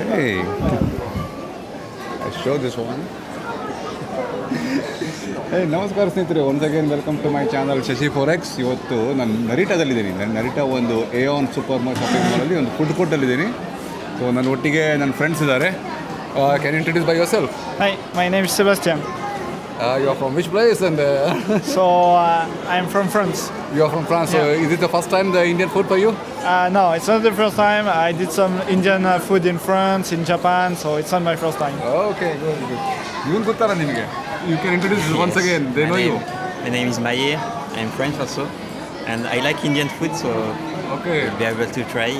Hey, I show this one. ಹೇ ನಮಸ್ಕಾರ ಸ್ನೇಹಿತರೆ, once again welcome to my channel Shashi forex. ಇವತ್ತು ನಾನು ನರಿಟಾದಲ್ಲಿದ್ದೀನಿ. ನರಿಟಾ ಒಂದು ಏಆನ್ ಸೂಪರ್ ಶಾಪಿಂಗ್ ಮಾಲಲ್ಲಿ ಒಂದು ಫುಡ್ ಕೋರ್ಟಲ್ಲಿದ್ದೀನಿ. ಸೊ ನನ್ನ ಒಟ್ಟಿಗೆ ನನ್ನ ಫ್ರೆಂಡ್ಸ್ ಇದ್ದಾರೆ. Can introduce by yourself? Hi, my name is Sebastian. You are from which place? And I'm from France. you are from France. Yeah. So is it the first time the Indian food for you? No, it's not the first time. I did some Indian food in France, in Japan, so it's not my first time. Okay, good. ಇವನು ಗೊತ್ತಲ್ಲ ನಿಮಗೆ? You can introduce once again. They know you. My name is Maye. I'm French also, and I like Indian food, so Okay. I'll be able to try.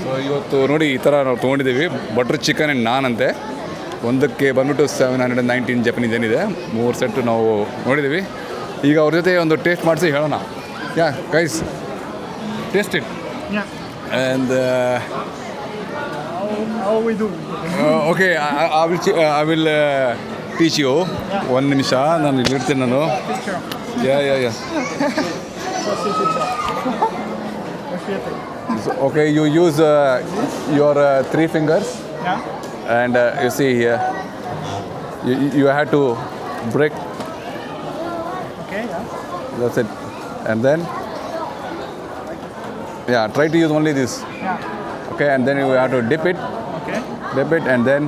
So ಇವತ್ತು ನೋಡಿ ಈ ಥರ ನಾವು ತೊಗೊಂಡಿದ್ದೀವಿ. Butter chicken and non ಅಂತೆ. ಒಂದಕ್ಕೆ ಬಂದ್ಬಿಟ್ಟು 719 Japanese ಏನಿದೆ. 3 ಸೆಟ್ಟು ನಾವು ನೋಡಿದ್ದೀವಿ. ಈಗ ಅವ್ರ ಜೊತೆ ಒಂದು ಟೇಸ್ಟ್ ಮಾಡಿಸಿ ಹೇಳೋಣ. Yeah guys, taste it. Yeah. And How we do? Okay, I will teach you. ಒಂದು ನಿಮಿಷ ನಾನು ಇಲ್ಲಿ ಇರ್ತೀನಿ ನಾನು. Picture. Yeah okay, you use your 3 fingers. Yeah. And you see here, you have to break. Okay. Yeah. That's it. And then, yeah, try to use only this. Yeah. Okay, and then you have to dip it, Okay. and then.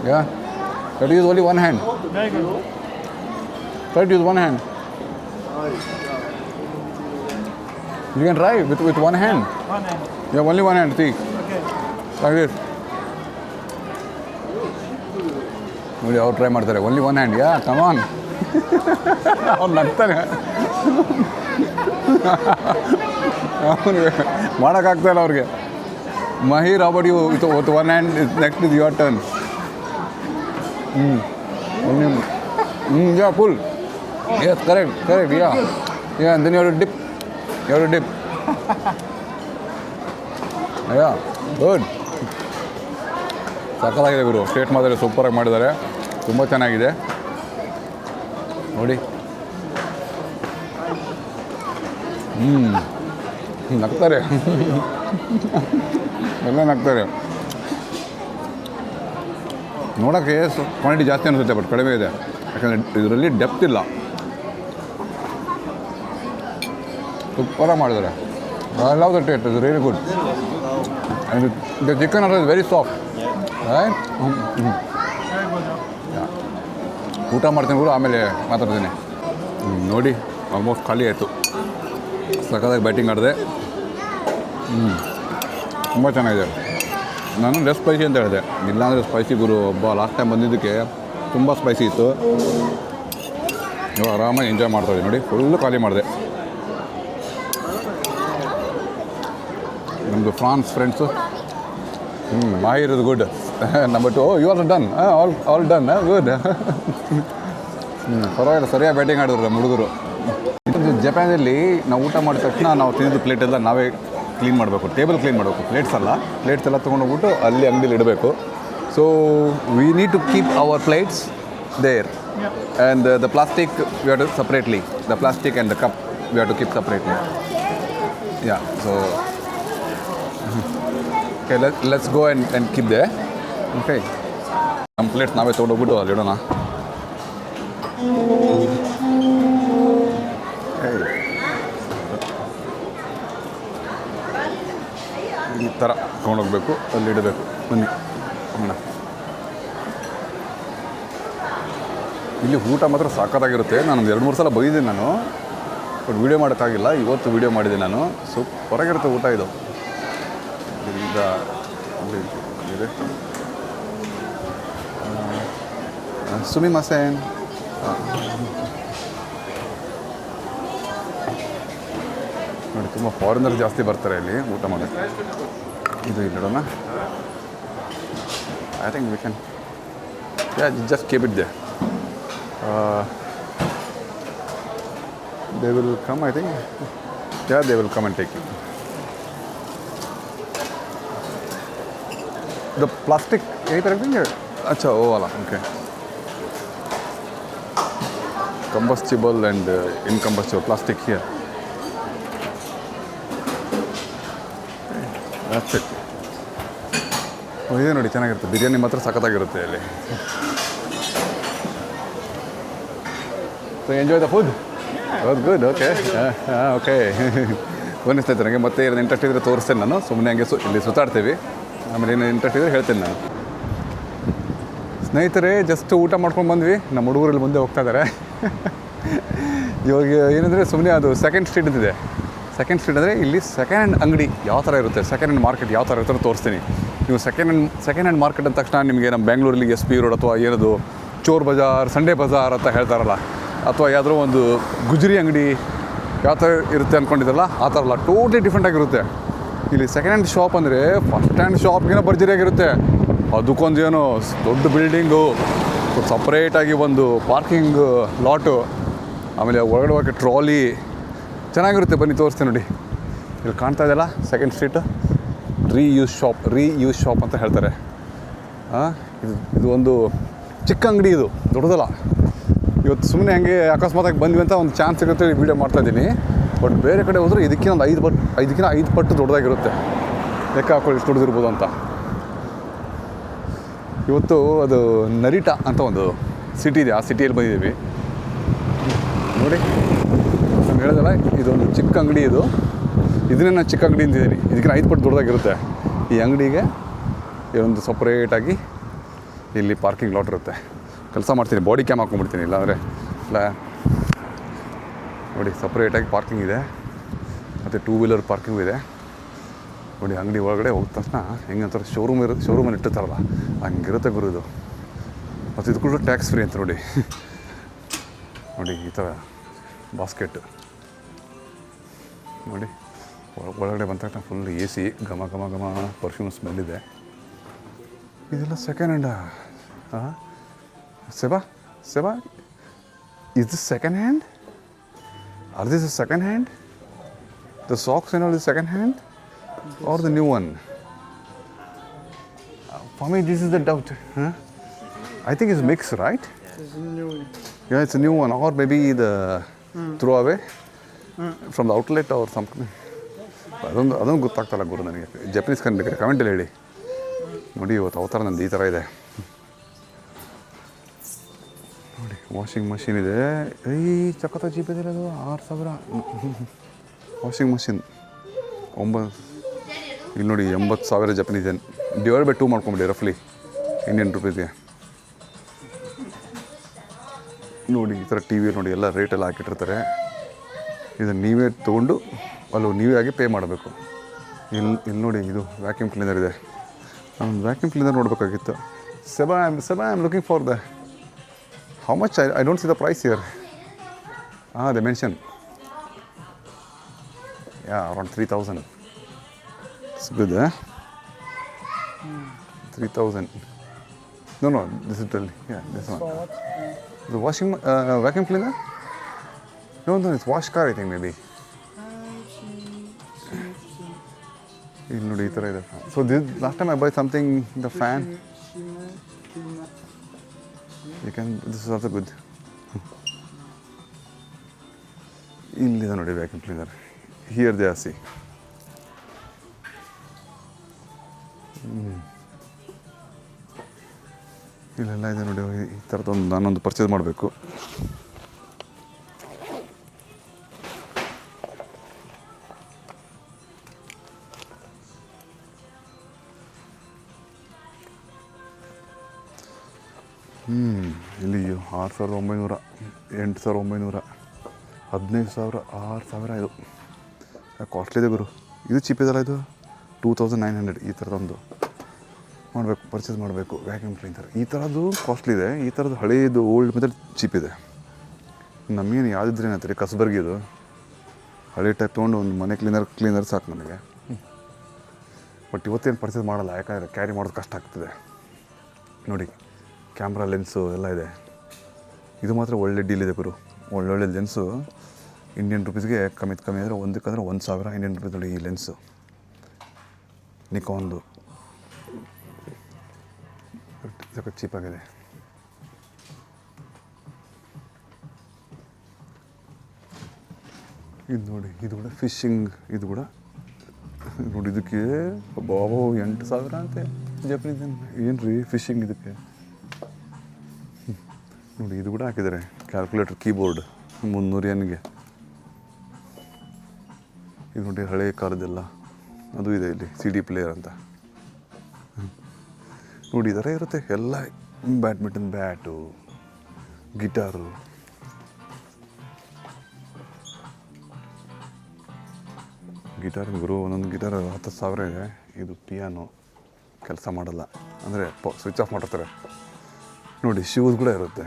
Yeah. Try to use only one hand. Very good. Try to use one hand. You can try with one hand. One hand. Yeah, only one hand. See, Okay. like this. ನೋಡಿ ಅವ್ರು try ಮಾಡ್ತಾರೆ. Only one hand. Ya come on. ಅವ್ರು ನಗ್ತಾನೆ. ಅವ್ರಿಗೆ ಮಾಡೋಕ್ಕಾಗ್ತಾಯಿಲ್ಲ ಅವ್ರಿಗೆ. Mahir, about you with one hand next is your turn. Ya full. Yes, correct. Ya and then you have to dip. Ya good. ಸಕ್ಕತ್ತಾಗಿದೆ ಗುರು. ಟೇಸ್ಟ್ ಮಾಡಿದ್ರೆ ಸೂಪರಾಗಿ ಮಾಡಿದ್ದಾರೆ. ತುಂಬ ಚೆನ್ನಾಗಿದೆ ನೋಡಿ. ನಗ್ತಾರೆ. ಎಲ್ಲ ನಗ್ತಾರೆ. ನೋಡೋಕ್ಕೆ ಕ್ವಾಂಟಿಟಿ ಜಾಸ್ತಿ ಅನಿಸುತ್ತೆ, ಬಟ್ ಕಡಿಮೆ ಇದೆ. ಯಾಕಂದರೆ ಇದರಲ್ಲಿ ಡೆಪ್ತ್ ಇಲ್ಲ. ಸೂಪರಾಗಿ ಮಾಡಿದ್ದಾರೆ. I love the taste. Is really good. And the chicken are is very soft. Very good. ಊಟ ಮಾಡ್ತೀನಿ ಕೂಡ, ಆಮೇಲೆ ಮಾತಾಡ್ತೀನಿ. ನೋಡಿ ಆಲ್ಮೋಸ್ಟ್ ಖಾಲಿ ಆಯಿತು. ಸಖತ್ತಾಗಿ ಬ್ಯಾಟಿಂಗ್ ಆಡಿದೆ. ತುಂಬ ಚೆನ್ನಾಗಿದೆ. ನಾನು ಲೆಸ್ ಸ್ಪೈಸಿ ಅಂತ ಹೇಳಿದೆ. ಇಲ್ಲಾಂದರೆ ಸ್ಪೈಸಿ ಗುರು. ಒಬ್ಬ ಲಾಸ್ಟ್ ಟೈಮ್ ಬಂದಿದ್ದಕ್ಕೆ ತುಂಬ ಸ್ಪೈಸಿ ಇತ್ತು. ಇವಾಗ ಆರಾಮಾಗಿ ಎಂಜಾಯ್ ಮಾಡ್ತಾಯಿದ್ದೆ ನೋಡಿ. ಫುಲ್ಲು ಖಾಲಿ ಮಾಡಿದೆ. ನಮ್ಮದು France friends. Mahir is good. Number 2. You are done. All done. Good. ಪರವಾಗಿಲ್ಲ, ಸರಿಯಾಗಿ ಬ್ಯಾಟಿಂಗ್ ಆಡಿದ್ರು ನಮ್ಮ ಹುಡುಗರು. ಜಪಾನಲ್ಲಿ ನಾವು ಊಟ ಮಾಡಿದ ತಕ್ಷಣ ನಾವು ತಿಂದಿದ್ದು ಪ್ಲೇಟೆಲ್ಲ ನಾವೇ ಕ್ಲೀನ್ ಮಾಡಬೇಕು. ಟೇಬಲ್ ಕ್ಲೀನ್ ಮಾಡಬೇಕು. ಪ್ಲೇಟ್ಸ್ ಎಲ್ಲ ತೊಗೊಂಡೋಗ್ಬಿಟ್ಟು ಅಲ್ಲಿ ಅಂಗಡಿಲಿ ಇಡಬೇಕು. So we need to keep our plates there. And the plastic we have to separately. The plastic and the cup we have to keep separately. Yeah, so okay, let's go and keep they. Okay, ನಮ್ಮ plates ನಾವೇ ತೊಗೊಂಡೋಗ್ಬಿಟ್ಟು ಅಲ್ಲಿ ಇಡೋಣ. ಈ ಥರ ತೊಗೊಂಡೋಗ್ಬೇಕು, ಅಲ್ಲಿ ಇಡಬೇಕು. ಬನ್ನಿ ಅಣ್ಣ. ಇಲ್ಲಿ ಊಟ ಮಾತ್ರ ಸಾಕಾಗಿರುತ್ತೆ. ನಾನು 2-3 ಸಲ ಬೈದಿದ್ದೀನಿ ನಾನು, ಬಟ್ ವೀಡಿಯೋ ಮಾಡೋಕ್ಕಾಗಿಲ್ಲ. ಇವತ್ತು ವೀಡಿಯೋ ಮಾಡಿದೆ ನಾನು. ಸೂಪರಾಗಿರುತ್ತೆ ಊಟ ಇದು. ಈಗ ಇದೆ ಸುಮಿ ಮಸೇನ್. ನೋಡಿ, ತುಂಬ ಫಾರಿನರ್ ಜಾಸ್ತಿ ಬರ್ತಾರೆ ಇಲ್ಲಿ ಊಟ ಮಾಡೋಕ್ಕೆ. ಇದು ಇಡೋಣ. I think we can. Ya, just keep it there. They will come, I think. Ya, they will come and take it. The plastic यही तरह देंगे. अच्छा, वो वाला. Okay. Combustible and incombustible plastic here. that's it. ಇದೆ ನೋಡಿ ಚೆನ್ನಾಗಿರುತ್ತೆ, ಬಿರಿಯಾನಿ ಮಾತ್ರ ಸಖತ್ತಾಗಿರುತ್ತೆ ಇಲ್ಲಿ. So enjoy the food. Good. Okay okay. ಬನ್ನಿ ಸ್ನೇಹಿತರೆ, ನನಗೆ ಮತ್ತೆ ಏನು ಇಂಟ್ರೆಸ್ಟ್ ಇದ್ದರೆ ತೋರಿಸ್ತೇನೆ ನಾನು. ಸುಮ್ಮನೆ ಹಂಗೆ ಇಲ್ಲಿ ಸುತ್ತಾಡ್ತೀವಿ, ಆಮೇಲೆ ಏನು ಇಂಟ್ರೆಸ್ಟ್ ಇದ್ದರೆ ಹೇಳ್ತೇನೆ ನಾನು. ಸ್ನೇಹಿತರೆ, ಜಸ್ಟ್ ಊಟ ಮಾಡ್ಕೊಂಡು ಬಂದ್ವಿ. ನಮ್ಮ ಹುಡುಗರಲ್ಲಿ ಮುಂದೆ ಹೋಗ್ತಾ ಇದ್ದಾರೆ. ಇವಾಗ ಏನಂದರೆ ಸುಮ್ಮನೆ ಅದು ಸೆಕೆಂಡ್ ಸ್ಟ್ರೀಟ್ ಅಂತಿದೆ. ಸೆಕೆಂಡ್ ಸ್ಟ್ರೀಟ್ ಅಂದರೆ ಇಲ್ಲಿ ಸೆಕೆಂಡ್ ಹ್ಯಾಂಡ್ ಅಂಗಡಿ ಯಾವ ಥರ ಇರುತ್ತೆ, ಸೆಕೆಂಡ್ ಹ್ಯಾಂಡ್ ಮಾರ್ಕೆಟ್ ಯಾವ ಥರ ಇರುತ್ತೆ ಅಂತ ತೋರಿಸ್ತೀನಿ. ನೀವು ಸೆಕೆಂಡ್ ಹ್ಯಾಂಡ್ ಮಾರ್ಕೆಟ್ ಅಂದ ತಕ್ಷಣ ನಿಮಗೆ ನಮ್ಮ ಬೆಂಗಳೂರಲ್ಲಿ SP ರೋಡ್ ಅಥವಾ ಏನದು ಚೋರ್ ಬಜಾರ್, ಸಂಡೇ ಬಜಾರ್ ಅಂತ ಹೇಳ್ತಾರಲ್ಲ, ಅಥವಾ ಯಾವುದೋ ಒಂದು ಗುಜರಿ ಅಂಗಡಿ ಯಾವ ಥರ ಇರುತ್ತೆ ಅಂದ್ಕೊಂಡಿದ್ದಲ್ಲ, ಆ ಥರ ಅಲ್ಲ, ಟೋಟ್ಲಿ ಡಿಫ್ರೆಂಟಾಗಿರುತ್ತೆ. ಇಲ್ಲಿ ಸೆಕೆಂಡ್ ಹ್ಯಾಂಡ್ ಶಾಪ್ ಅಂದರೆ ಫಸ್ಟ್ ಹ್ಯಾಂಡ್ ಶಾಪ್ಗಿನ ಭರ್ಜರಿಯಾಗಿರುತ್ತೆ. ಅದಕ್ಕೊಂದು ಏನೋ ದೊಡ್ಡ ಬಿಲ್ಡಿಂಗು, ಸಪ್ರೇಟಾಗಿ ಒಂದು ಪಾರ್ಕಿಂಗ್ ಲಾಟು, ಆಮೇಲೆ ಒಳಗಡೆ ಹೋಗೋಕ್ಕೆ ಟ್ರಾಲಿ ಚೆನ್ನಾಗಿರುತ್ತೆ. ಬನ್ನಿ ತೋರಿಸ್ತೀನಿ ನೋಡಿ. ಇಲ್ಲಿ ಕಾಣ್ತಾ ಇದೆಯಲ್ಲ ಸೆಕೆಂಡ್ ಸ್ಟ್ರೀಟು, ರೀಯೂಸ್ ಶಾಪ್ ಅಂತ ಹೇಳ್ತಾರೆ. ಇದು ಒಂದು ಚಿಕ್ಕ ಅಂಗಡಿ, ಇದು ದೊಡ್ಡದಲ್ಲ. ಇವತ್ತು ಸುಮ್ಮನೆ ಹಂಗೆ ಅಕಸ್ಮಾತಾಗಿ ಬಂದ್ವಿ ಅಂತ ಒಂದು ಚಾನ್ಸ್ ಸಿಗುತ್ತೆ ವೀಡಿಯೋ ಮಾಡ್ತಾಯಿದ್ದೀನಿ. ಬಟ್ ಬೇರೆ ಕಡೆ ಹೋದರೆ ಇದಕ್ಕಿಂತ ಒಂದು 5 ಪಟ್ಟು ದೊಡ್ಡದಾಗಿರುತ್ತೆ. ಲೆಕ್ಕ ಹಾಕೊಳ್ಳಿ ಎಷ್ಟು ದೊಡ್ಡದಿರ್ಬೋದು ಅಂತ. ಇವತ್ತು ಅದು ನರಿಟಾ ಅಂತ ಒಂದು ಸಿಟಿ ಇದೆ, ಆ ಸಿಟಿಯಲ್ಲಿ ಬಂದಿದ್ದೀವಿ ನೋಡಿ. ನಾನು ಹೇಳಿದಲ್ಲ, ಇದೊಂದು ಚಿಕ್ಕ ಅಂಗಡಿ. ಇದನ್ನೇ ನಾನು ಚಿಕ್ಕ ಅಂಗಡಿ ಅಂತಿದ್ದೀನಿ. ಇದಕ್ಕಿಂತ 5 ಪಟ್ಟು ದೊಡ್ಡದಾಗಿರುತ್ತೆ. ಈ ಅಂಗಡಿಗೆ ಇದೊಂದು ಸಪ್ರೇಟಾಗಿ ಇಲ್ಲಿ ಪಾರ್ಕಿಂಗ್ ಲಾಟ್ ಇರುತ್ತೆ. ಕೆಲಸ ಮಾಡ್ತೀನಿ, ಬಾಡಿ ಕ್ಯಾಮ್ ಹಾಕ್ಕೊಂಡ್ಬಿಡ್ತೀನಿ, ಇಲ್ಲಾಂದರೆ ಇಲ್ಲ ನೋಡಿ. ಸಪ್ರೇಟಾಗಿ ಪಾರ್ಕಿಂಗ್ ಇದೆ, ಮತ್ತು 2 ವೀಲರ್ ಪಾರ್ಕಿಂಗು ಇದೆ ನೋಡಿ. ಅಂಗಡಿ ಒಳಗಡೆ ಹೋದ ತಕ್ಷಣ ಹೆಂಗಂತಾರೆ ಶೋರೂಮಲ್ಲಿ ಇಟ್ಟಿರ್ತಾರಲ್ಲ ಹಂಗಿರುತ್ತೆ ಗುರು ಇದು. ಮತ್ತು ಇದು ಕೂಡ ಟ್ಯಾಕ್ಸ್ ಫ್ರೀ ಅಂತ ನೋಡಿ. ನೋಡಿ ಈ ಥರ ಬಾಸ್ಕೆಟ್ ನೋಡಿ. ಒಳಗಡೆ ಬಂದ ತಕ್ಷಣ ಫುಲ್ AC, ಘಮ ಘಮ ಘಮ ಪರ್ಫ್ಯೂಮ್ ಸ್ಮೆಲ್ ಇದೆ. ಇದೆಲ್ಲ second ಹ್ಯಾಂಡಾ? Seba, is this second hand? Are these a second hand? The socks and all is second hand? Or the new one? For me, this is the doubt. I think it's mixed, right? It's a new one. Yeah, it's a new one. Or maybe the throwaway from the outlet or something. ಅದೊಂದು ಗೊತ್ತಾಗ್ತಲ್ಲ ಗುರು ನನಗೆ. Japanese ಕಂಡು ಕಮೆಂಟಲ್ಲಿ ಹೇಳಿ ನೋಡಿ. ಇವತ್ತು ಅವತಾರ ನಂದು ಈ ಥರ ಇದೆ ನೋಡಿ. ವಾಷಿಂಗ್ ಮಷಿನ್ ಇದೆ. ಚಕತ ಚೀಪ್ ಇದೆ ಅದು, 6000. Washing machine 9. ಇಲ್ಲಿ ನೋಡಿ 80,000 ಜಪನೀಸ್ ಏನು. ಡಿವೈಡ್ ಬೈ 2 ಮಾಡ್ಕೊಂಬಿಡಿ ರಫ್ಲಿ ಇಂಡಿಯನ್ ರುಪೀಸ್ಗೆ. ನೋಡಿ ಈ ಥರ TV ನೋಡಿ ಎಲ್ಲ ರೇಟೆಲ್ಲ ಹಾಕಿಟ್ಟಿರ್ತಾರೆ. ಇದನ್ನು ನೀವೇ ತೊಗೊಂಡು ನೀವೇ ಆಗಿ ಪೇ ಮಾಡಬೇಕು. ಇಲ್ಲಿ ನೋಡಿ, ಇದು ವ್ಯಾಕ್ಯೂಮ್ ಕ್ಲೀನರ್ ಇದೆ. ನಾನು ವ್ಯಾಕ್ಯೂಮ್ ಕ್ಲೀನರ್ ನೋಡಬೇಕಾಗಿತ್ತು. Seba, I'm looking for the... How much? I don't see the price here. They mention. Yeah, around 3,000. It's good, eh? 3,000. No, this is really, yeah, this one. The washing, vacuum cleaner? No, it's wash car, I think, maybe. ಇಲ್ಲಿ ನೋಡಿ ಈ ಥರ ಇದೆ. So last time I buy something the fan. You can, this is also good. ಇಲ್ಲಿದೆ ನೋಡಿ vacuum cleaner. Here they are see. ಇಲ್ಲೆಲ್ಲ ಇದೆ ನೋಡಿ. ಈ ಥರದೊಂದು ನಾನೊಂದು ಪರ್ಚೇಸ್ ಮಾಡಬೇಕು. ಇಲ್ಲಿ 6,900, 8,900, 15,000, 6,000 ಇದು ಕಾಸ್ಟ್ಲಿ ಇದೆ ಗುರು. ಇದು ಚೀಪ್ ಇದಲ್ಲ, ಇದು 2,900. ಈ ಥರದೊಂದು ಮಾಡಬೇಕು, ಪರ್ಚೇಸ್ ಮಾಡಬೇಕು. ವ್ಯಾಕ್ಯೂಮ್ ಕ್ಲೀನರ್ ಈ ಥರದ್ದು ಕಾಸ್ಟ್ಲಿ ಇದೆ. ಈ ಥರದ್ದು ಹಳೇದು ಓಲ್ಡ್ ಮೆಥಡ್ ಚೀಪ್ ಇದೆ. ನಮಗೇನು ಯಾವುದಿದ್ರೆ ಏನಂತಾರೆ ಕಸಬರ್ಗಿದು ಹಳೆ ಟೈಪ್ ತೊಗೊಂಡು ಒಂದು ಮನೆ ಕ್ಲೀನರ್ ಸಾಕು ನನಗೆ. ಬಟ್ ಇವತ್ತೇನು ಪರ್ಚೇಸ್ ಮಾಡಲ್ಲ, ಯಾಕಂದರೆ ಕ್ಯಾರಿ ಮಾಡೋದು ಕಷ್ಟ ಆಗ್ತದೆ. ನೋಡಿ ಕ್ಯಾಮ್ರಾ ಲೆನ್ಸು ಎಲ್ಲ ಇದೆ. ಇದು ಮಾತ್ರ ಒಳ್ಳೆ ಡೀಲ್ ಇದೆ ಗುರು. ಒಳ್ಳೊಳ್ಳೆ ಲೆನ್ಸು ಇಂಡಿಯನ್ ರುಪೀಸ್ಗೆ ಕಮ್ಮಿ ಅಂದರೆ ಒಂದಕ್ಕಂದರೆ 1,000 ಇಂಡಿಯನ್ ರುಪೀಸ್ ನೋಡಿ. ಈ ಲೆನ್ಸು ನಿಕಾನ್ದು ಸ್ವಲ್ಪ ಚೀಪಾಗಿದೆ. ಇದು ನೋಡಿ, ಇದು ಕೂಡ ಫಿಶಿಂಗ್. ಇದು ಕೂಡ ನೋಡಿ, ಇದಕ್ಕೆ ಬಾಬೋ 8,000 ಅಂತೆ ಜಪನೀಸ್. ಏನು ರೀ ಫಿಶಿಂಗ್ ಇದಕ್ಕೆ ನೋಡಿ. ಇದು ಕೂಡ ಹಾಕಿದ್ದಾರೆ ಕ್ಯಾಲ್ಕುಲೇಟರ್ ಕೀಬೋರ್ಡ್ 300 ಯೆನ್ಗೆ. ಇದು ನೋಡಿ ಹಳೆ ಕಾಲದ್ದೆಲ್ಲ ಅದು ಇದೆ ಇಲ್ಲಿ. CD ಪ್ಲೇಯರ್ ಅಂತ ನೋಡಿ. ಈ ಥರ ಇರುತ್ತೆ ಎಲ್ಲ. Badminton bat, guitar. ಗಿಟಾರ್ ಗುರು ಒಂದೊಂದು ಗಿಟಾರ್ 10,000 ಇದೆ. ಇದು ಪಿಯಾನೋ, ಕೆಲಸ ಮಾಡಲ್ಲ ಅಂದರೆ ಸ್ವಿಚ್ ಆಫ್ ಮಾಡಿರ್ತಾರೆ ನೋಡಿ. ಶೂಸ್ ಕೂಡ ಇರುತ್ತೆ.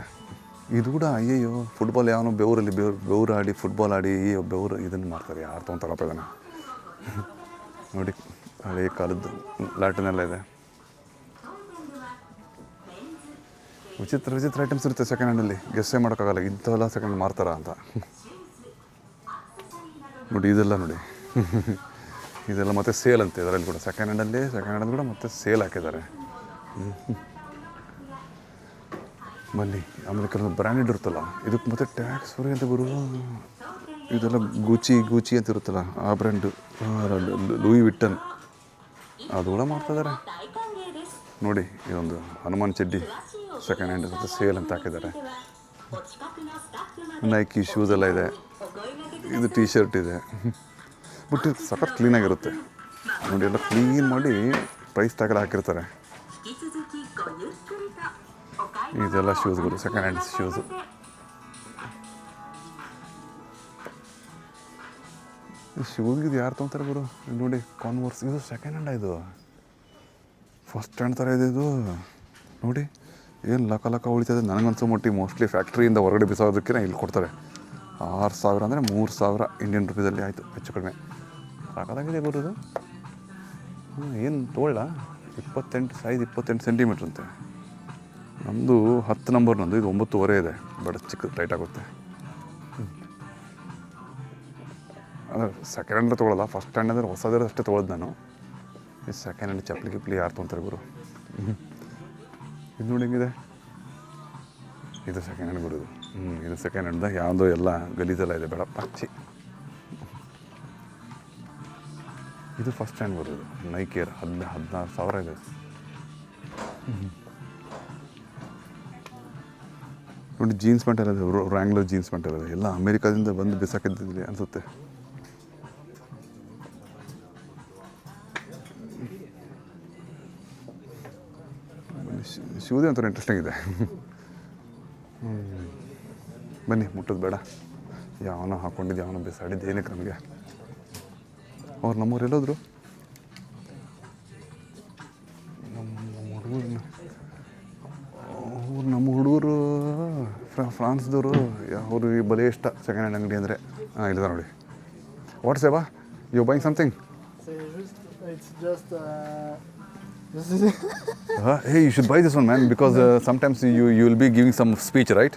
ಇದು ಕೂಡ ಅಯ್ಯಯ್ಯೋ ಫುಟ್ಬಾಲ್ ಯಾವನೋ ಬೆವರಲ್ಲಿ ಬೆವರು ಆಡಿ ಫುಟ್ಬಾಲ್ ಆಡಿ ಬೆವರು ಇದನ್ನು ಮಾಡ್ತಾರೆ. ಯಾರು ತೊಗೊತಾರಪ್ಪ ಇದನ್ನು ನೋಡಿ. ಹಳೆ ಕಾಲದ್ದು ಲ್ಯಾಟಿನೆಲ್ಲ ಇದೆ. ವಿಚಿತ್ರ ಐಟಮ್ಸ್ ಇರುತ್ತೆ ಸೆಕೆಂಡ್ ಹ್ಯಾಂಡಲ್ಲಿ. ಗೆಸ್ಸೇ ಮಾಡೋಕ್ಕಾಗಲ್ಲ ಇಂಥವೆಲ್ಲ ಸೆಕೆಂಡ್ ಹ್ಯಾಂಡ್ ಮಾರ್ತಾರ ಅಂತ ನೋಡಿ. ಇದೆಲ್ಲ ನೋಡಿ ಇದೆಲ್ಲ ಮತ್ತೆ ಸೇಲ್ ಅಂತೆ ಇದರಲ್ಲಿ ಕೂಡ. ಸೆಕೆಂಡ್ ಹ್ಯಾಂಡಲ್ಲಿ ಕೂಡ ಮತ್ತೆ ಸೇಲ್ ಹಾಕಿದ್ದಾರೆ. ಬನ್ನಿ. ಆಮೇಲೆ ಕೆಲವೊಂದು ಬ್ರ್ಯಾಂಡೆಡ್ ಇರುತ್ತಲ್ಲ, ಇದಕ್ಕೆ ಮತ್ತೆ ಟ್ಯಾಕ್ಸ್ ಫ್ರೀ ಅಂತ ಗುರು. ಇದೆಲ್ಲ ಗೂಚಿ ಅಂತ ಇರುತ್ತಲ್ಲ, ಆ ಬ್ರ್ಯಾಂಡು. ಲೂಯಿ ವಿಟ್ಟನ್ ಅದು ಕೂಡ ಮಾಡ್ತಿದ್ದಾರೆ ನೋಡಿ. ಇದೊಂದು ಹನುಮಾನ್ ಚಡ್ಡಿ ಸೆಕೆಂಡ್ ಹ್ಯಾಂಡ್ ಮತ್ತು ಸೇಲ್ ಅಂತ ಹಾಕಿದ್ದಾರೆ. ನೈಕಿ ಶೂಸ್ ಎಲ್ಲ ಇದೆ. ಇದು ಟೀ ಶರ್ಟ್ ಇದೆ. ಬಟ್ ಇದು ಸಖತ್ ಕ್ಲೀನಾಗಿರುತ್ತೆ ನೋಡಿ. ಎಲ್ಲ ಕ್ಲೀನ್ ಮಾಡಿ ಪ್ರೈಸ್ ಟ್ಯಾಗಲ್ಲಿ ಹಾಕಿರ್ತಾರೆ. ಇದೆಲ್ಲ ಶೂಸ್ಗಳು, ಸೆಕೆಂಡ್ ಹ್ಯಾಂಡ್ ಶೂಸು. ಶೂಸ್ಗಿದು ಯಾರು ತೊಗೊತಾರೆ ಗುರು ನೋಡಿ. ಕಾನ್ವರ್ಸ್ ಇದು ಸೆಕೆಂಡ್ ಹ್ಯಾಂಡ್. ಇದು ಫಸ್ಟ್ ಹ್ಯಾಂಡ್ ಥರ ಇದೆ ಇದು ನೋಡಿ. ಏನು ಲಕ ಉಳಿತದೆ ನನಗನ್ಸೋ ಮಟ್ಟಿಗೆ. ಮೋಸ್ಟ್ಲಿ ಫ್ಯಾಕ್ಟ್ರಿಯಿಂದ ಹೊರಗಡೆ ಬಿಸಾಡೋದಕ್ಕೆ ಇಲ್ಲಿ ಕೊಡ್ತಾರೆ. 6,000 ಅಂದರೆ 3,000 ಇಂಡಿಯನ್ ರುಪೀಸಲ್ಲಿ ಆಯಿತು ಹೆಚ್ಚು ಕಡಿಮೆ. ಸಾಕಾಗಿದೆ ಬರೋದು. ಏನು ತೋಳ 28 ಸೈಜ್ 28 ಸೆಂಟಿಮೀಟ್ರ್ ಅಂತೆ. ನಮ್ಮದು 10 ನಂಬರ್, ನಂದು ಇದು 9.5 ಇದೆ. ಬಟ್ ಚಿಕ್ಕ ಟೈಟ್ ಆಗುತ್ತೆ. ಅಂದರೆ ಸೆಕೆಂಡ್ ಹ್ಯಾಂಡ್ ತೊಗೊಳ್ಳಲ್ಲ. ಫಸ್ಟ್ ಹ್ಯಾಂಡ್ ಅಂದರೆ ಹೊಸದ್ರೆ ಅಷ್ಟೇ ತೊಗೊಳೋದು ನಾನು. ಈ ಸೆಕೆಂಡ್ ಹ್ಯಾಂಡ್ ಚಪ್ಪಲಿ ಯಾರು ತೊಗೊತಾರೆ ಗುರು. ಇದು ನೋಡಿ ಹೆಂಗಿದೆ. ಇದು ಸೆಕೆಂಡ್ ಹ್ಯಾಂಡ್ ಬರೋದು. ಇದು ಸೆಕೆಂಡ್ ಹ್ಯಾಂಡ್ದಾಗ ಯಾವುದೋ ಎಲ್ಲ ಗಲೀಜೆಲ್ಲ ಇದೆ ಬೇಡ ಪಚ್ಚಿ. ಇದು ಫಸ್ಟ್ ಹ್ಯಾಂಡ್ ಬರೋದು. ನೈಕಿಯರ್ 16,000 ಇದೆ. ನೋಡಿ ಜೀನ್ಸ್ ಪ್ಯಾಂಟ್ ಎಲ್ಲ ಇದೆ. ವ್ರ್ಯಾಂಗ್ಲರ್ ಜೀನ್ಸ್ ಪ್ಯಾಂಟ್ ಎಲ್ಲ ಇದೆ. ಎಲ್ಲ ಅಮೇರಿಕಾದಿಂದ ಬಂದು ಬಿಸಾಕಿದ್ದಿಲ್ಲ ಅನಿಸುತ್ತೆ. ಶೂದೇ ಒಂಥರ ಇಂಟ್ರೆಸ್ಟಿಂಗ್ ಇದೆ. ಬನ್ನಿ, ಮುಟ್ಟೋದು ಬೇಡ. ಯಾವನೋ ಹಾಕ್ಕೊಂಡಿದ್ದು ಯಾವನೋ ಬಿಸಾಡಿದ್ದು ಏನಕ್ಕೆ ನಮಗೆ. ಅವ್ರು ನಮ್ಮವ್ರು ಎಲ್ಲೋದ್ರು. ನಮ್ಮ ಹುಡುಗರು ಫ್ರಾನ್ಸ್ದವರು. ಅವ್ರಿಗೆ ಬಲೇ ಇಷ್ಟ ಸೆಕೆಂಡ್ ಹ್ಯಾಂಡ್ ಅಂಗಡಿ ಅಂದರೆ. ಇಲ್ಲದ ನೋಡಿ. ವಾಟ್ಸ್ ಸೇವಾ you buying something. Hey, you should buy this one, man, because sometimes you will be giving some speech, right?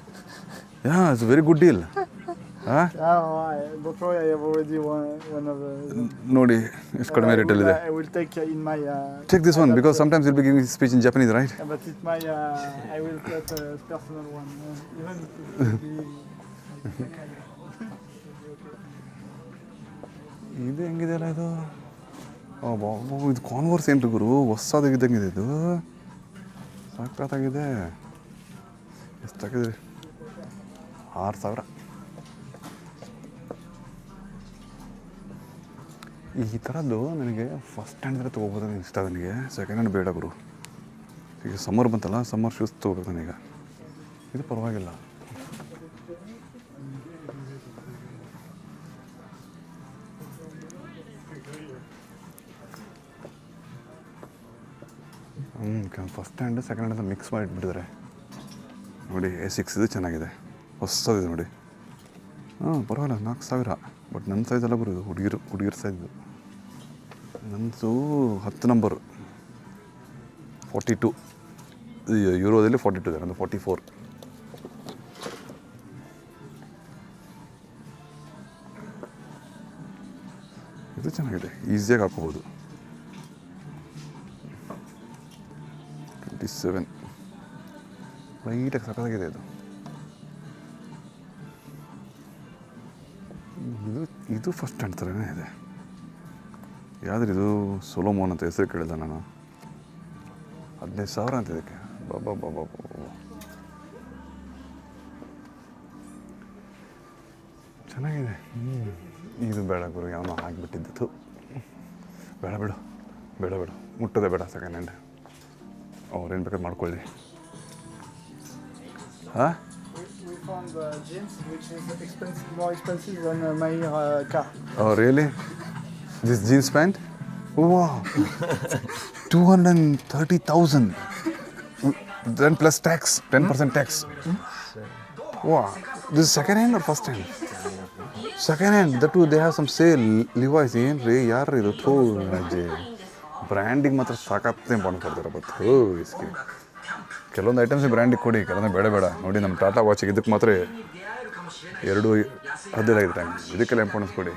Yeah, it's a very good deal. Huh? Before I have already one of the. ನೋಡಿ ಎಷ್ಟು ಕಡಿಮೆ ರೇಟಲ್ಲಿ ಇದೆ. I will take in my. Take this one because sometimes you'll be giving speech in Japanese, right? But it's my. I will get a personal one. Even if it will be. ಇದು ಹೆಂಗಿದೆಯಲ್ಲ ಇದು. ಬಾಬು ಇದು converse ಏನ್ರಿ ಗುರು. ಹೊಸದಾಗಿದ್ದಂಗಿದೆ ಇದು. ಸಾಕಾಗಿದೆ. ಎಷ್ಟಾಗಿದೆ? 6,000. ಈ ಥರದ್ದು ನನಗೆ ಫಸ್ಟ್ ಹ್ಯಾಂಡ್ ತೊಗೋಬೋದು ಇಷ್ಟ. ನನಗೆ ಸೆಕೆಂಡ್ ಹ್ಯಾಂಡ್ ಬೇಡ ಗುರು. ಈಗ ಸಮ್ಮರ್ ಬಂತಲ್ಲ, ಸಮ್ಮರ್ ಶೂಸ್ ತೊಗೋಬೇಕು ನಾನೀಗ. ಇದು ಪರವಾಗಿಲ್ಲ. ಫಸ್ಟ್ ಹ್ಯಾಂಡ್ ಸೆಕೆಂಡ್ ಹ್ಯಾಂಡ್ ಅಂತ ಮಿಕ್ಸ್ ಮಾಡಿಬಿಟ್ಟಿದ್ದಾರೆ ನೋಡಿ. A6 ಇದು ಚೆನ್ನಾಗಿದೆ, ಹೊಸದಿದೆ ನೋಡಿ. ಪರವಾಗಿಲ್ಲ. 4,000. ಬಟ್ ನನ್ನ ಸೈಜೆಲ್ಲ ಬರೋದು ಹುಡುಗಿರ ಸೈಜು. ನನ್ನದು 10 ನಂಬರು 42. ಯೂರೋದಲ್ಲಿ 42 ಇದೆ. ನಂದು 44. ಇದು ಚೆನ್ನಾಗಿದೆ, ಈಸಿಯಾಗಿ ಹಾಕೋಬೋದು. 27 ಲೈಟಾಗಿ ಸಖತ್ತಾಗಿದೆ ಇದು. ಇದು ಇದು ಫಸ್ಟ್ ಸ್ಟ್ಯಾಂಡ್ ಥರನೇ ಇದೆ. ಯಾವ್ದು ಇದು ಸೊಲೋಮೋನ್ ಅಂತ ಹೆಸರು ಕೇಳಿದೆ ನಾನು. 15,000 ಅಂತ ಇದಕ್ಕೆ. ಬಾಬಾ ಚೆನ್ನಾಗಿದೆ. ಇದು ಬೇಡ ಗುರು, ಯಾವನೋ ಆಗಿಬಿಟ್ಟಿದ್ದು. ಬೇಡ ಮುಟ್ಟೋದೇ ಬೇಡ ಸೆಕೆಂಡ್ ಹ್ಯಾಂಡ್. ಅವ್ರೇನು ಬೇಕಾದ್ರೆ ಮಾಡ್ಕೊಳ್ಳಿ. ಹಾಂ, We found jeans which is more expensive than my car. oh really? This jeans pant? Wow, 230,000. Then plus tax, 10% tax. Wow, this is second hand or first hand? Second hand. That too they have some sale. Levi's ಏನು ರೀ, ಯಾರು ಇದು? ಥೋ ಅಜ್ಜಿ, ಬ್ರ್ಯಾಂಡಿಗೆ ಮಾತ್ರ ಸಾಕತ್ತೆ important ಕೊಡ್ತಾರೆ. But ಇಸ್ಕಿ ಕೆಲವೊಂದು items ಬ್ರ್ಯಾಂಡಿಗೆ ಕೊಡಿ, ಕೆಲವೊಂದು ಬೇಡ. ನೋಡಿ ನಮ್ಮ ಟಾಟಾ ವಾಚಿಗೆ ಇದಕ್ಕೆ ಮಾತ್ರ 2.15 ಟೈಮ್, ಇದಕ್ಕೆಲ್ಲ ಇಂಪಾರ್ಟೆನ್ಸ್ ಕೊಡಿ.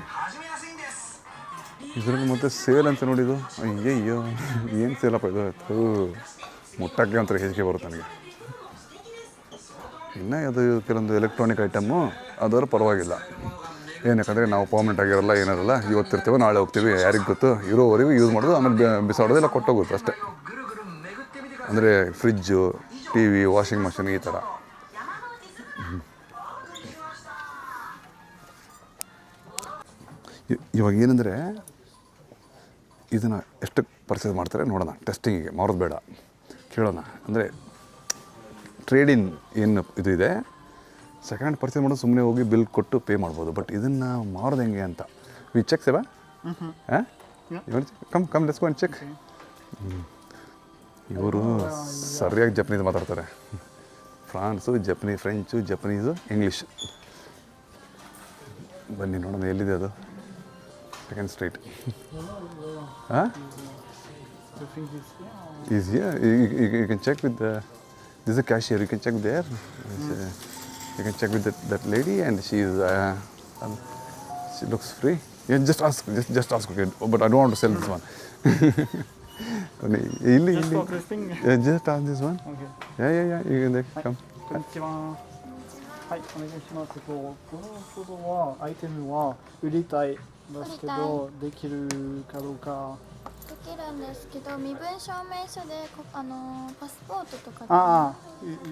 ಇದರಲ್ಲಿ ಮತ್ತೆ ಸೇಲ್ ಅಂತ ನೋಡಿದ್ದು, ಅಯ್ಯಯ್ಯೋ ಏನು ಸೇಲಪ್ಪ ಇದು. ಮುಟ್ಟಕ್ಕೆ ಒಂಥರ ಹೆಜ್ಗೆ ಬರುತ್ತೆ ನನಗೆ. ಇನ್ನು ಅದು ಕೆಲವೊಂದು ಎಲೆಕ್ಟ್ರಾನಿಕ್ ಐಟಮ್ಮು ಅದಾದ್ರೂ ಪರವಾಗಿಲ್ಲ. ಏನಕ್ಕಂದರೆ ನಾವು ಪರ್ಮನೆಂಟ್ ಆಗಿರಲ್ಲ, ಏನಿರಲ್ಲ, ಇವತ್ತಿರ್ತೀವೋ ನಾಳೆ ಹೋಗ್ತೀವಿ, ಯಾರಿಗೆ ಗೊತ್ತು. ಇರೋವರೆಗೂ ಯೂಸ್ ಮಾಡೋದು, ಆಮೇಲೆ ಬಿಸಾಡೋದು, ಎಲ್ಲ ಕೊಟ್ಟೋಗುತ್ತೆ ಅಷ್ಟೇ. ಅಂದರೆ fridge, T V, washing machine ಈ ಥರ. ಇವಾಗ ಏನಂದರೆ ಇದನ್ನು ಎಷ್ಟು ಪರ್ಚೇಸ್ ಮಾಡ್ತಾರೆ ನೋಡೋಣ, ಟೆಸ್ಟಿಂಗಿಗೆ ಮಾರೋದು ಬೇಡ, ಕೇಳೋಣ. ಅಂದರೆ ಟ್ರೇಡಿನ್ ಏನು ಇದು ಇದೆ, ಸೆಕೆಂಡ್ ಹ್ಯಾಂಡ್ ಪರ್ಚೇಸ್ ಮಾಡೋದು ಸುಮ್ಮನೆ ಹೋಗಿ ಬಿಲ್ ಕೊಟ್ಟು ಪೇ ಮಾಡ್ಬೋದು. ಬಟ್ ಇದನ್ನು ಮಾರೋದು ಹೆಂಗೆ ಅಂತ ವಿ ಚೆಕ್ ಸೇವಾ. ಹಾಂ, come let's go and check. ಇವರು ಸರಿಯಾಗಿ ಜಪನೀಸ್ ಮಾತಾಡ್ತಾರೆ. France, French, Japanese, English. ಬನ್ನಿ ನೋಡೋಣ ಎಲ್ಲಿದೆ ಅದು. Second street. ಹಾಂ, is you can check with this a cashier. You can check there. You can check with that lady and she looks free. Yeah, just ask, okay. But I don't want to sell this one. Just for testing? Yeah, just ask this one. Okay. Yeah. You can come. こんにちは。はい、お願いします。このフードはアイテムは売りたいですけど、できるかどうか。できるんですけど、身分証明書でパスポートとかで。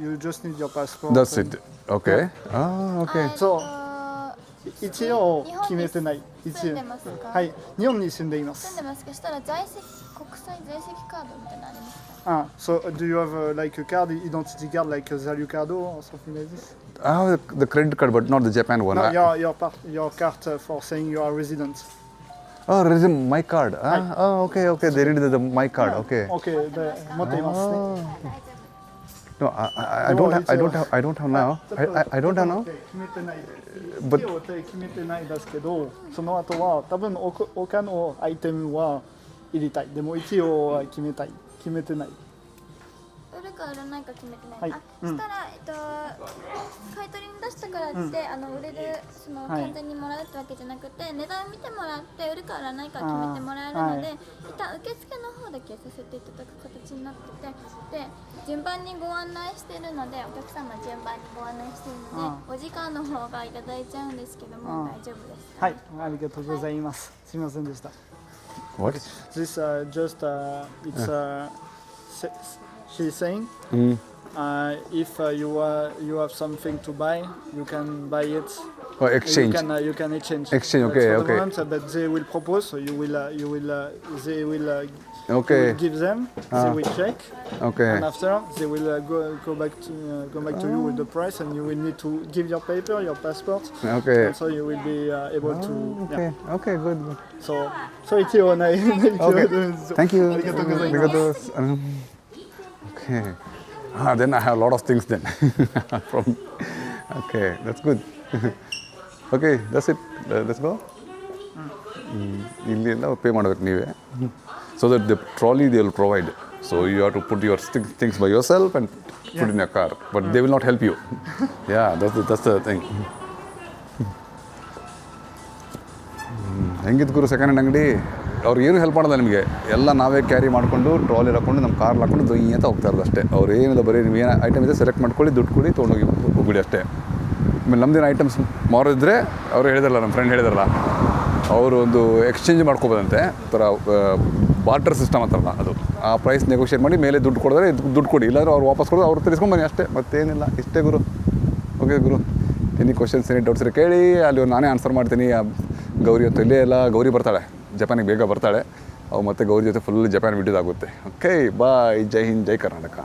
You just need your passport. That's it. Okay. Okay. そう。一応決めてない。住んでますか？はい、日本に住んでいます。住んでますけど、したら国際在籍カードみたいなのありますか？ So do you have like a card, identity card like a Zalu card or something like this? I have the credit card, but not the Japan one. No, your card for saying you are resident. Oh, my card. Okay. They read the my card. Okay. Okay, 持っていますね。No, I don't have now. I don't have now. 決めてないです。一応決めてないですけど、その後は多分他のアイテムは入れたい。でも一応は決めてない。売るか売らないか決めてない。はい。そしたら買い取りに出したからって売れる完全にもらうってわけじゃなくて、値段見てもらって売るか売らないか決めてもらえるので、一旦受付の方だけさせていただく形になってて、で順番にご案内してるので、お客様順番にご案内してるので、お時間の方がいただいちゃうんですけども大丈夫です。はい、ありがとうございます。すみませんでした。What? This just it's she's saying if you have something to buy, you can buy it. Oh, exchange. You can exchange. Exchange. Okay. For the moment, but they will propose, so they will Okay. give them. They will check. Okay. And after they will go back to you with the price, and you will need to give your paper, your passport. Okay. And so you will be able to. Okay. Yeah. Okay. Good. So一応ない。Okay. Thank you. ありがとうございます。Okay. Then I have a lot of things then. Okay, that's good. Okay, that's it. Let's go. ಇಲ್ಲಿ ಎಲ್ಲ pay ಮಾಡಬೇಕು ನೀವೇ. So that the trolley they will provide. So you have to put your things by yourself and put in your car. But they will not help you. Yeah, that's the thing. ಹೆಂಗಿದ್ದು ಗುರು second hand ಅಂಗಡಿ? ಅವ್ರು ಏನು help ಮಾಡೋಲ್ಲ ನಿಮಗೆ. ಎಲ್ಲ ನಾವೇ carry ಮಾಡಿಕೊಂಡು ಟ್ರಾಲಿ ಹಾಕ್ಕೊಂಡು ನಮ್ಮ ಕಾರ್ ಹಾಕ್ಕೊಂಡು ದೊಯ್ಯಿ ಅಂತ ಹೋಗ್ತಾ ಇರೋದು ಅಷ್ಟೇ. ಅವ್ರು ಏನಿಲ್ಲ, ಬರೀ ನೀವು ಏನು ಐಟಮ್ ಇದೆ ಸೆಲೆಕ್ಟ್ ಮಾಡ್ಕೊಳ್ಳಿ, ದುಡ್ಡು ಕೊಡಿ, ತೊಗೊಂಡೋಗಿ ಹೋಗ್ಬಿಡಿ ಅಷ್ಟೇ. ಆಮೇಲೆ ನಮ್ಮದೇನು ಐಟಮ್ಸ್ ಮಾರೋದಿದ್ರೆ ಅವರು ಹೇಳಿದಾರಲ್ಲ, ನಮ್ಮ ಫ್ರೆಂಡ್ ಹೇಳಿದಾರಲ್ಲ, ಅವರು ಒಂದು ಎಕ್ಸ್ಚೇಂಜ್ ಮಾಡ್ಕೋಬೋದಂತೆ, ಥರ ಬಾರ್ಟರ್ ಸಿಸ್ಟಮ್ ಅಂತಾರಲ್ಲ ಅದು. ಆ ಪ್ರೈಸ್ ನೆಗೋಷಿಯೇಟ್ ಮಾಡಿ ಮೇಲೆ ದುಡ್ಡು ಕೊಡಿದ್ರೆ ದುಡ್ಡು ಕೊಡಿ, ಇಲ್ಲಾಂದ್ರೆ ಅವ್ರು ವಾಪಸ್ ಕೊಡೋದು ಅವ್ರು ತಿರ್ಸ್ಕೊಂಡು ಬನ್ನಿ ಅಷ್ಟೇ, ಮತ್ತೇನಿಲ್ಲ. ಇಷ್ಟೇ ಗುರು. ಓಕೆ ಗುರು, ಎನಿ ಕ್ವಶನ್ಸ್ ಎನಿ ಡೌಟ್ಸ್ ಕೇಳಿ, ಅಲ್ಲಿ ನಾನೇ ಆನ್ಸರ್ ಮಾಡ್ತೀನಿ. ಗೌರಿ ಅಂತೂ ಇಲ್ಲೇ ಎಲ್ಲ, ಗೌರಿ ಬರ್ತಾಳೆ ಜಪಾನಿಗೆ, ಬೇಗ ಬರ್ತಾಳೆ. ಅವು ಮತ್ತೆ ಗೌರಿ ಜೊತೆ ಫುಲ್ ಜಪಾನ್ ವಿಡಿಯೋದಾಗುತ್ತೆ. ಓಕೆ ಬಾಯ್, ಜೈ ಹಿಂದ್, ಜೈ ಕರ್ನಾಟಕ.